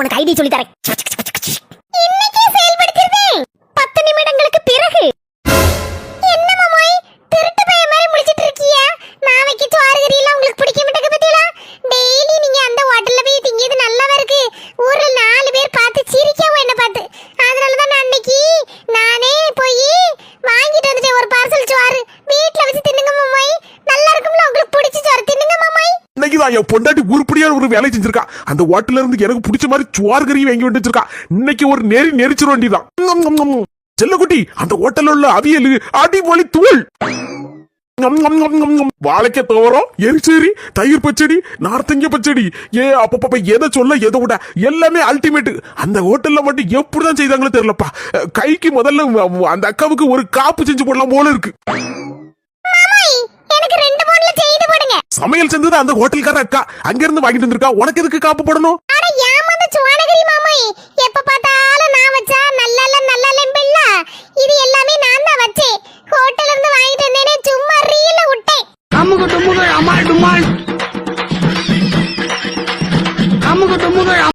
உனக்கு ஐடி சொல்லி தரேன். இன்னைக்கே செயல்படுத்திடுறேன். 10 நிமிடங்களுக்கு பிறகு. என்ன மாமாய் திருட்டு பைய மாதிரி முடிச்சிட்டு இருக்கியா? நான் வைக்க சோறு கறி எல்லாம் உங்களுக்கு பிடிக்க மாட்டேங்க பத்தியா? டெய்லி நீங்க அந்த ஹோட்டல்ல போய் திங்கிறது நல்லாவே இருக்கு. ஊர்ல 4 பேர் பார்த்து சிரிக்காம என்ன பார்த்து. அதனால தான் நான் அன்னைக்கு நானே போய் வாங்கிட்டு வந்துட்டேன் ஒரு பார்சல் சோறு. வீட்ல வச்சு தின்னுங்க மாமாய். நல்லா இருக்கும்ல, உங்களுக்கு பிடிச்ச சோறு தின்னுங்க மாமாய். இன்னைக்கு தான் என் பொண்டாட்டி உருப்படியான ஒரு வேலை செஞ்சிருக்கா. அந்த ஹோட்டல்ல இருந்து எனக்கு பிடிச்ச மாதிரி சோறு கறி வாங்கி வந்து வச்சிருக்கா. இன்னைக்கு ஒரு நெரிச்சிட வேண்டியதான். செல்லக்குட்டி, அந்த ஹோட்டல்ல உள்ள அவியல் அடிபொலி தூள். வாழைக்க துவரம், எரிச்சேரி, தயிர் பச்சடி, நார்த்தங்க பச்சடி, அப்பப்ப எதை சொல்ல எதை விட எல்லாமே அல்டிமேட். அந்த ஹோட்டல்ல மட்டும் எப்படிதான் செய்தாங்களோ தெரியலப்பா. கைக்கு முதல்ல அந்த அக்காவுக்கு ஒரு காப்பு செஞ்சு போடலாம் போல இருக்கு. எனக்கு 2 பவுன்ல செய்து போடுங்க. சமையல் செஞ்சது அந்த ஹோட்டல்கார அக்கா அங்க இருந்து வாங்கிட்டு வந்திருக்கா. உனக்கு எதுக்கு காப்பு போடணும்? அட ஏமாந்த சோனகிரி மாமாய், எப்ப